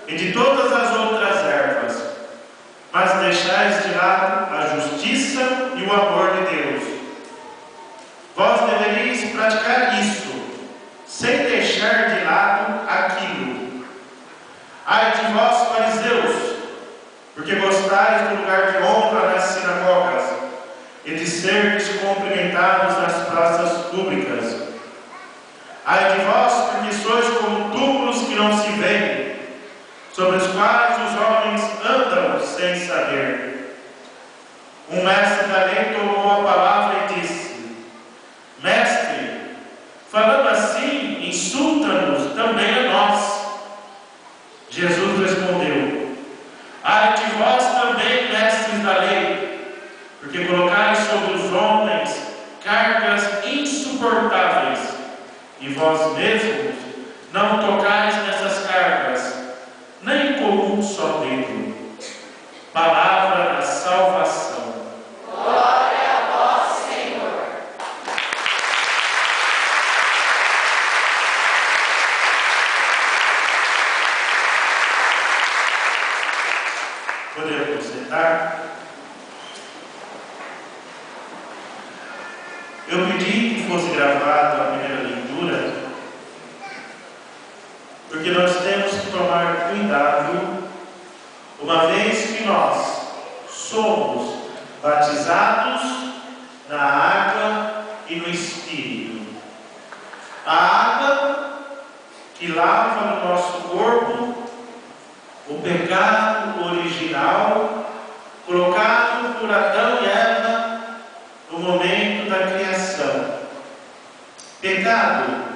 e de todas as outras ervas, mas deixais de lado a justiça e o amor de Deus. Vós deveríeis praticar isto, sem deixar de lado aquilo. Ai de vós, fariseus, porque gostais do lugar de honra nas sinagogas e de serdes cumprimentados nas praças públicas. Ai de vós, porque sois como túmulos que não se veem, sobre os quais os homens andam sem saber. Um mestre da lei tomou a palavra e disse: Mestre, falando assim, insulta-nos também a nós. Jesus respondeu: Ai de vós também, mestres da lei, porque colocais sobre os homens cargas insuportáveis, e vós mesmos não tocais nessas cargas, nem com um só dedo. Palavra da salvação. Glória a vós, Senhor. Podemos sentar? Eu pedi que fosse gravada a primeira leitura, porque nós temos que tomar cuidado, uma vez que nós somos batizados na água e no Espírito. A água que lava no nosso corpo o pecado original colocado por Adão e Eva no momento da criação. Pecado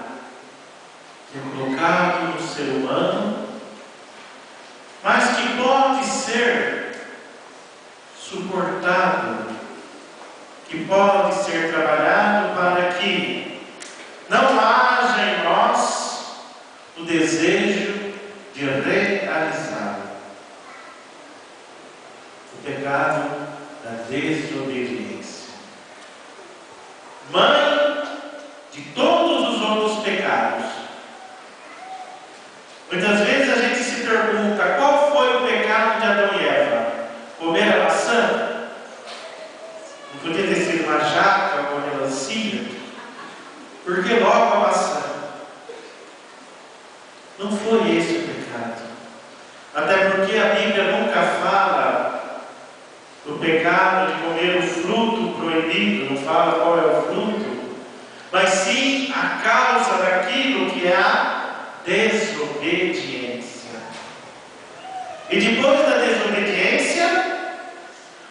que é colocado no ser humano, mas que pode ser suportado, que pode ser trabalhado para que não haja em nós o desejo de realizar. O pecado da desobediência, mãe de todos os outros pecados. Muitas vezes a gente se pergunta: qual foi o pecado de Adão e Eva? Comer a maçã? Não podia ter sido uma jaca ou uma melancia? Por que logo a maçã? Não foi esse o pecado. Até porque a Bíblia nunca fala do pecado de comer o fruto proibido, não fala qual é o fruto, mas sim a causa daquilo que é a desobediência. E depois da desobediência,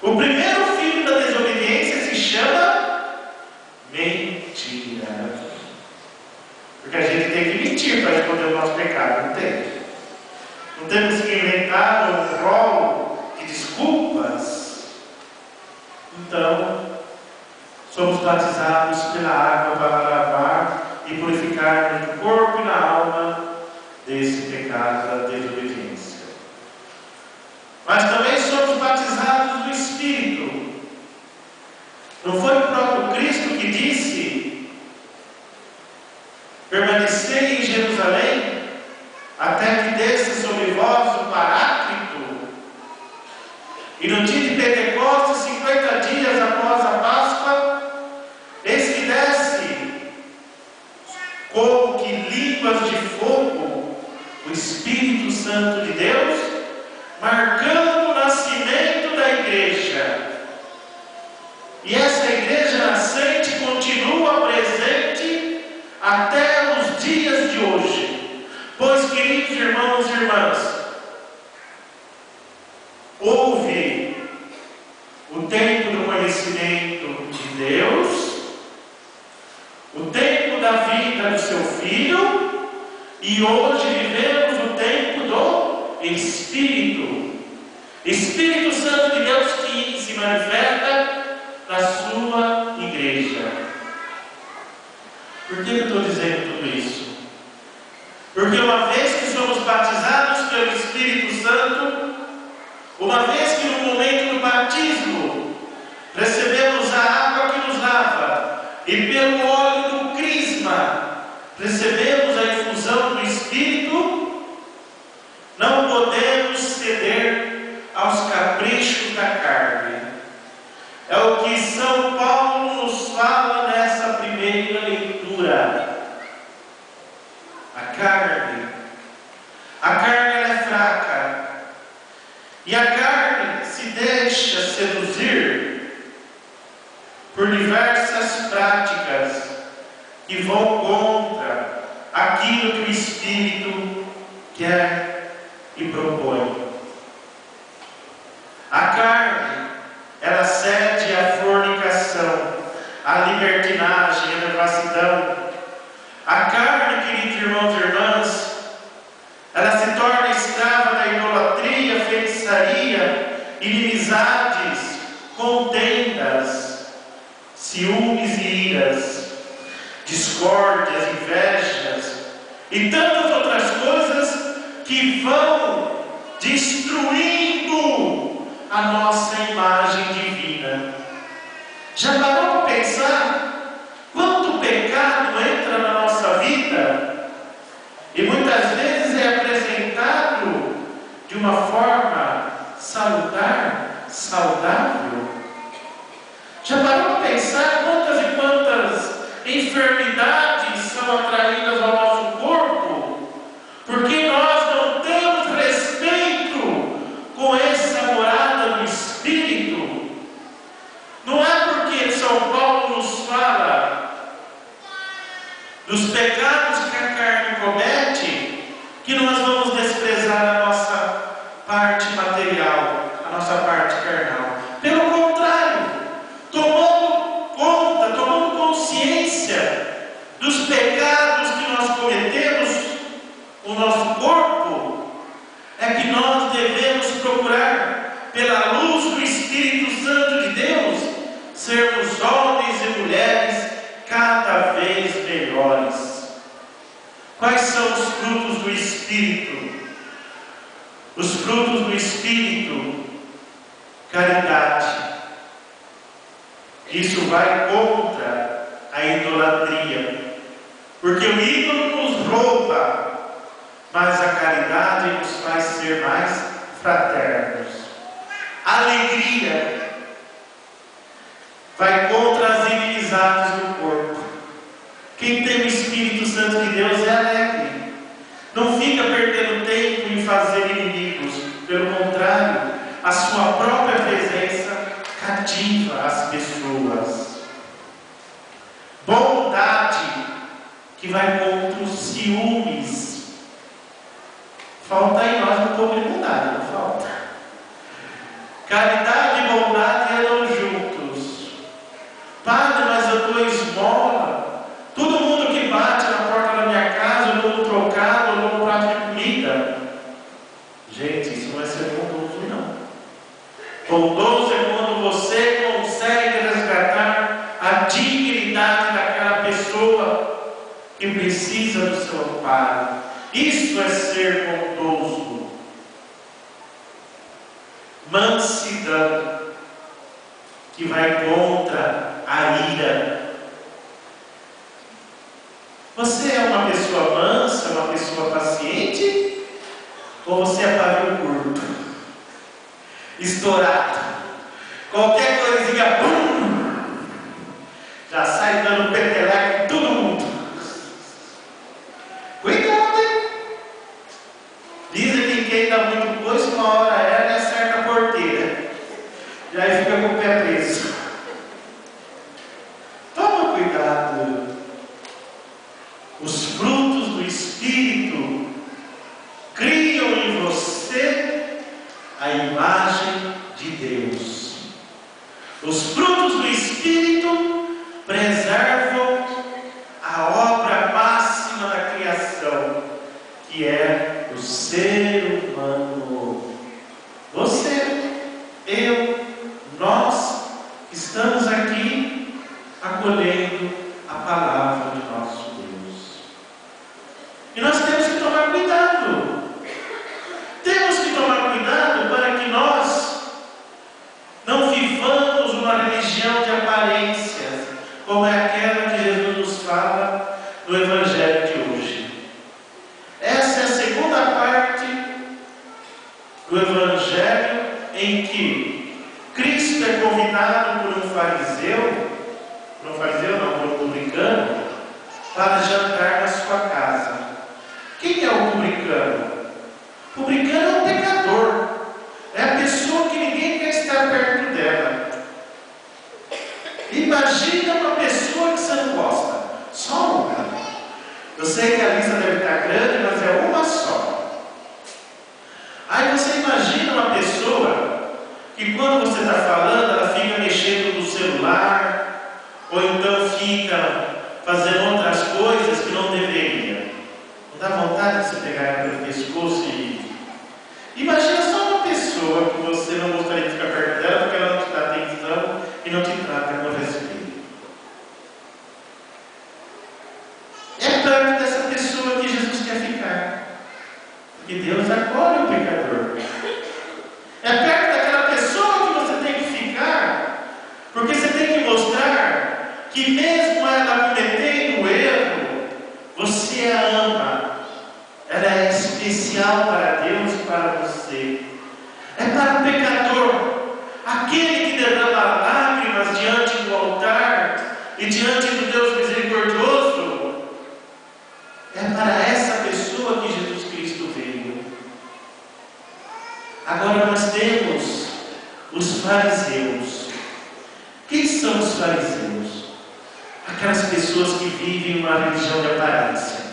o primeiro filho da desobediência se chama mentira. Porque a gente tem que mentir para esconder o nosso pecado, não tem? Não temos que inventar um rol de desculpas. Então, somos batizados pela água para lavar e purificar no corpo e na alma desse pecado da desobediência. Mas também somos batizados no Espírito. Não foi o próprio Cristo que disse: permanecei em Jerusalém, até que desça sobre vós o Paráclito? E no dia de Pentecostes, 50 dias após a Páscoa, eis que desce como que línguas de fogo o Espírito Santo de Deus, marcando o nascimento da igreja. E essa igreja nascente continua presente até os dias de hoje. Pois, queridos irmãos e irmãs, houve o tempo do conhecimento de Deus, o tempo da vida do seu Filho, e hoje vivemos o tempo do Espírito. Espírito Santo de Deus que se manifesta na sua igreja. Por que eu estou dizendo tudo isso? Porque uma vez que somos batizados pelo Espírito Santo, uma vez que no momento do batismo recebemos a água que nos lava, e pelo óleo do crisma recebemos a infusão do Espírito, não podemos E a carne se deixa seduzir por diversas práticas que vão contra aquilo que o Espírito quer e propõe. A carne, ela cede à fornicação, à libertinagem, à devassidão. A carne, queridos irmãos e irmãs, ela se torna escrava da idolatria, feitiçaria, inimizades, contendas, ciúmes e iras, discórdias, invejas e tantas outras coisas que vão destruindo a nossa imagem divina. Já parou para pensar quanto pecado entra na nossa vida e muitas vezes é apresentado de uma forma salutar, saudável? Já parou para pensar quantas e quantas enfermidades são atraídas ao nosso corpo porque nós não temos respeito com essa morada do Espírito? Não é porque São Paulo nos fala dos pecados que a carne comete que nós vamos desprezar a nossa parte material, a nossa parte carnal. Pelo contrário, tomando conta, tomando consciência dos pecados que nós cometemos, o nosso corpo, é que nós devemos procurar, pela luz do Espírito Santo de Deus, sermos homens e mulheres cada vez melhores. Quais são os frutos do Espírito? Os frutos do Espírito: caridade. Isso vai contra a idolatria, porque o ídolo nos rouba, mas a caridade nos faz ser mais fraternos. Alegria vai contra as inimizades do corpo. Quem tem o Espírito Santo de Deus é alegre, não fica perdendo tempo em fazer inimigos. Pelo contrário, a sua própria presença cativa as pessoas. Bondade, que vai contra os ciúmes. Falta em nós um pouco de bondade, não falta? Caridade e bondade andam juntos. Padre, mas eu dou esmola. Todo mundo que bate na porta da minha casa, eu dou um trocado, eu dou um prato de comida. Gente, isso não é ser bondoso, não. Bondoso é quando você consegue resgatar a dignidade daquela pessoa que precisa do seu amparo. Isso é ser bondoso. Mansidão, que vai contra a ira. Você é uma pessoa mansa, uma pessoa paciente? Ou você é pavio curto, estourado? Qualquer coisinha, pum, já sai dando peteleco em todo mundo. Cuidado, hein? Dizem que quem dá muito coice, uma hora ela acerta a porteira. E aí fica com o pé preso. Toma cuidado. Os frutos do Espírito criam em você a imagem de Deus. Os frutos do Espírito preservam a obra máxima da criação, que é o ser humano. Você, eu, nós estamos aqui acolhendo a palavra de nosso Deus. E nós temos que tomar cuidado. Temos que tomar cuidado para que nós não vivamos uma religião de aparências, como é aquela que Jesus nos fala no Evangelho de hoje. Essa é a segunda parte do Evangelho em que Cristo é convidado por um fariseu não, por um publicano, para jantar na sua casa. Quem é o publicano? O publicano é um pecador, é a Aí você imagina uma pessoa que quando você está falando, ela fica mexendo no celular, ou então fica fazendo outras coisas que não deveria. Não dá vontade de você pegar ela pelo pescoço e... Imagina só uma pessoa que você não gostaria de ficar perto dela porque ela não te dá atenção e não te trata com respeito. É perto dessa pessoa que Jesus quer ficar. Porque Deus acolhe o pecador. É perto daquela pessoa que você tem que ficar, porque você tem que mostrar que mesmo ela cometendo erro, você a ama. Ela é especial para Deus e para você. É para o pecador, aquele que derrama lágrimas diante do altar e diante do Deus misericordioso. É para essa pessoa que Jesus Cristo veio. Agora nós temos os fariseus. Quem são os fariseus? Aquelas pessoas que vivem uma religião de aparência.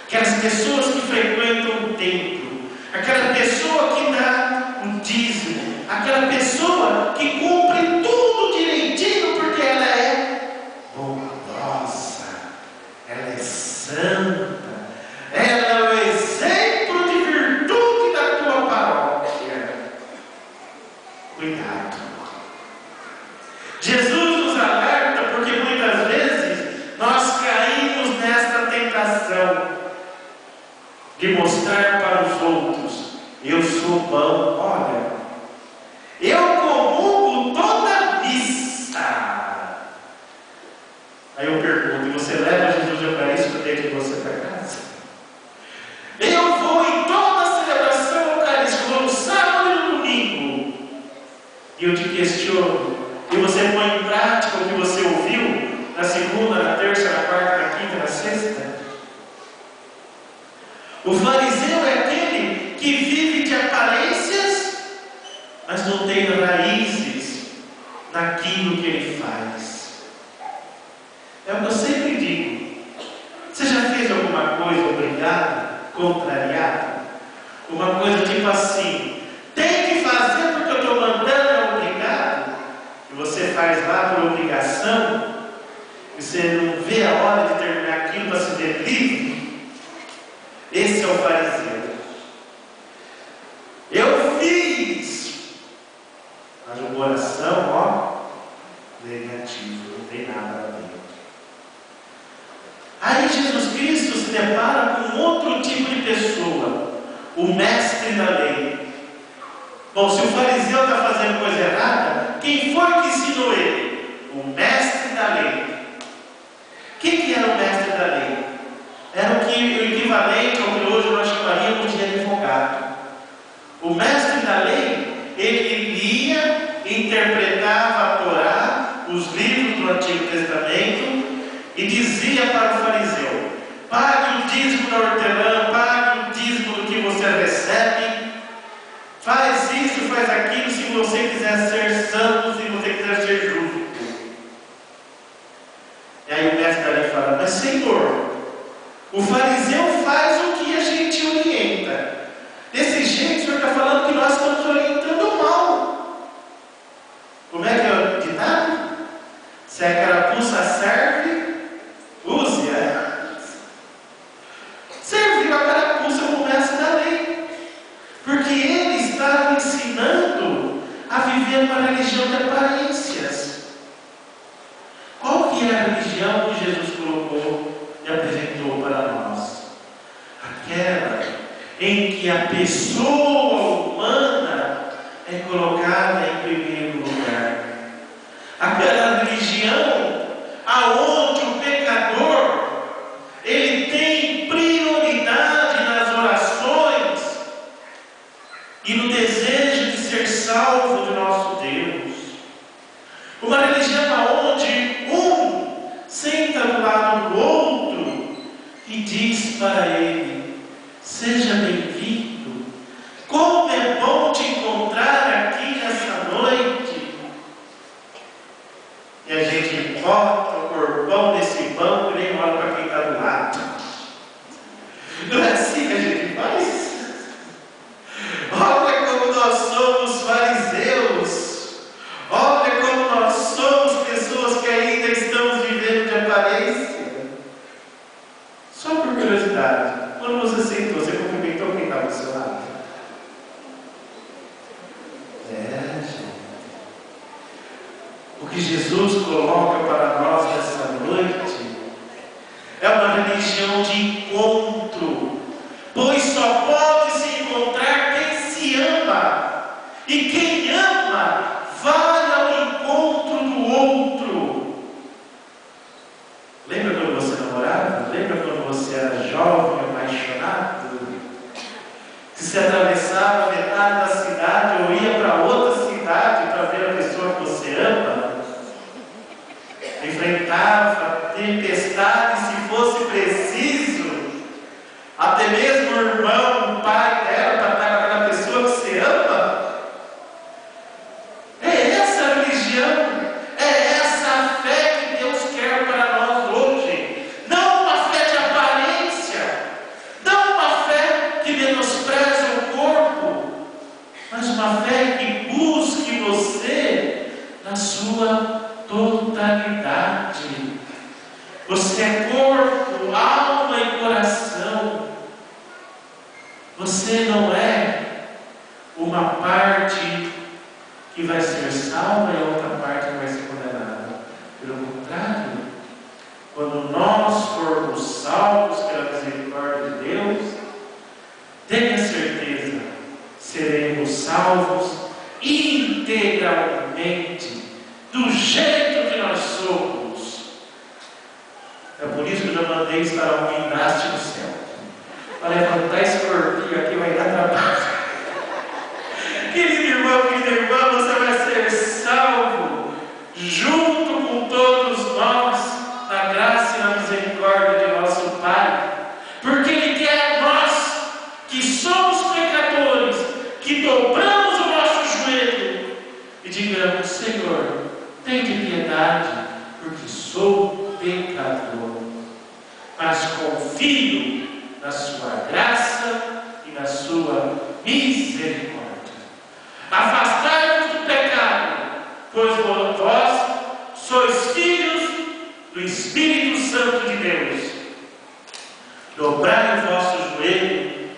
Aquelas pessoas que frequentam o templo, aquela pessoa que dá o dízimo, aquela pessoa que cumpre tudo direitinho porque ela é bondosa, ela é santa, ela é o exemplo de virtude da tua paróquia. Cuidado. Jesus nos alerta porque muitas vezes nós caímos nesta tentação de mostrar para os outros: eu sou bom, olha, eu comungo toda missa. Aí eu pergunto: e você leva Jesus de Eucarístico dentro de você para casa? Eu vou em toda celebração eucarística, vou no sábado e no domingo. E eu te questiono: e você põe em prática o que você ouviu na segunda, na terça, na quarta, na quinta, na sexta? O fariseu é aquele que vive de aparências, mas não tem raízes naquilo que ele faz. É o que eu sempre digo. Você já fez alguma coisa obrigado, contrariado? Uma coisa tipo assim: tem que fazer porque eu estou mandando, é obrigado. E você faz lá por obrigação, e você não vê a hora de terminar aquilo para se ver livre. Esse é o fariseu. Eu fiz, mas o coração, ó, negativo, não tem nada lá dentro. Aí Jesus Cristo se depara com outro tipo de pessoa, o mestre da lei. Bom, se o fariseu está fazendo coisa errada, quem foi que ensinou ele? O mestre da lei. Quem que era o mestre da lei? Era o equivalente ao que hoje nós chamaríamos de advogado. O mestre da lei, ele lia, interpretava a Torá, os livros do Antigo Testamento, e dizia para o fariseu: pague o dízimo da hortelã, pague o dízimo do que você recebe, faz isso, faz aquilo, se você quiser ser santo, se você quiser ser justo. E aí o mestre da lei fala: mas Senhor, o fariseu faz o que a gente orienta. Desse jeito, o senhor está falando que nós estamos orientando mal. Como é que é o ditado? Se a carapuça serve, use-a. Serviu a carapuça como mestre da lei, porque ele estava ensinando a viver uma religião de aparências. Qual que é a religião que Jesus colocou e apresentou para nós? Aquela em que a pessoa humana é colocada em primeiro lugar. Aquela religião aonde o pecador ele tem prioridade nas orações e no desejo de ser salvo do nosso Deus. Uma religião aonde um senta do lado do outro e diz para ele: seja bem-vindo, como é bom te encontrar aqui nessa noite. E a gente bota o corpão nesse banco e nem olha para quem está do lado. Não é assim que a gente faz? Olha que Jesus coloca para nós nessa noite é uma religião de encontro, pois só pode se encontrar quem se ama, e quem ama vai ao encontro do outro. Lembra quando você namorava? Lembra quando você era jovem, apaixonado? Que se atravessava metade da cidade ou ia para outra cidade para ver a pessoa que você ama? Enfrentava tempestade se fosse preciso, até mesmo o irmão, o pai dela, para estar com aquela pessoa que você ama. É essa a religião, é essa a fé que Deus quer para nós hoje. Não uma fé de aparência, não uma fé que menospreza o corpo, mas uma fé que busque você na sua totalidade. Você é corpo, alma e coração. Você não é uma parte que vai ser salva e a outra parte que vai ser condenada. Pelo contrário, quando nós formos salvos pela misericórdia de Deus, tenha certeza, seremos salvos integralmente, do jeito que nós somos. É por isso que eu já mandei instalar um guindaste no céu, para levantar esse corpinho aqui, vai dar trabalho. Querido irmão, querida irmã, você vai ser salvo junto com todos nós, na graça e na misericórdia de nosso Pai, porque Ele quer nós, que somos pecadores, que dobramos o nosso joelho e digamos: Senhor, tenha piedade, porque sou pecador, mas confio na sua graça e na sua misericórdia. Afastai-vos do pecado, pois vós sois filhos do Espírito Santo de Deus. Dobrai o vosso joelho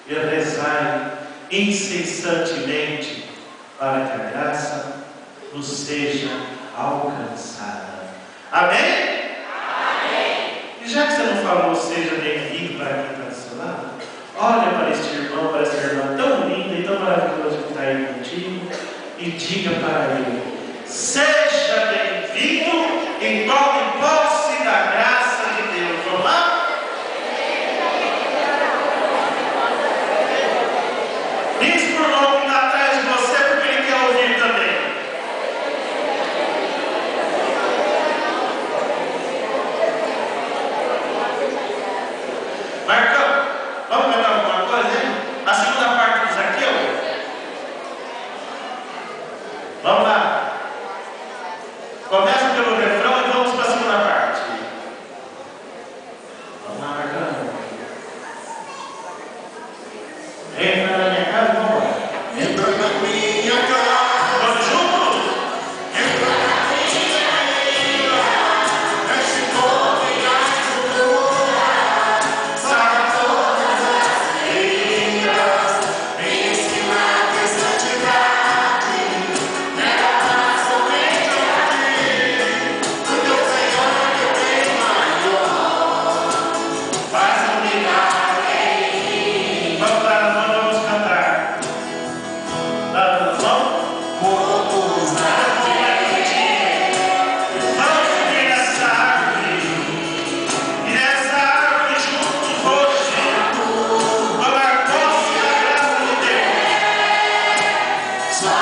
e rezai incessantemente, para que a graça nos seja alcançada. Amém? Amém. E já que você não falou seja bem-vindo para quem está do seu lado, olha para este irmão, para essa irmã tão linda e tão maravilhosa que está aí contigo, e diga para ele: seja bem-vindo e tome posse da graça de Deus. Vamos lá? Diz por nome que está atrás de você, porque ele quer ouvir também. Marcão, vamos cantar alguma coisa aí? A segunda parte do Zaqueu? Vamos lá. Começa pelo refrão e vamos para a segunda parte. Vamos lá, Marcão. Entra na minha casa, vamos lá. Entra na minha casa, Vamos juntos? entra na minha casa, desce confiança do meu lar, saca todas as feridas, me ensina a santidade, nega a raça, vem a mim, porque o Senhor é meu bem maior, faz um milagre em mim. Vamos lá, nós vamos cantar. Dá a mão? Como na Vamos subir nessa árvore. E nessa árvore juntos hoje, tomar posse da graça de Deus. sua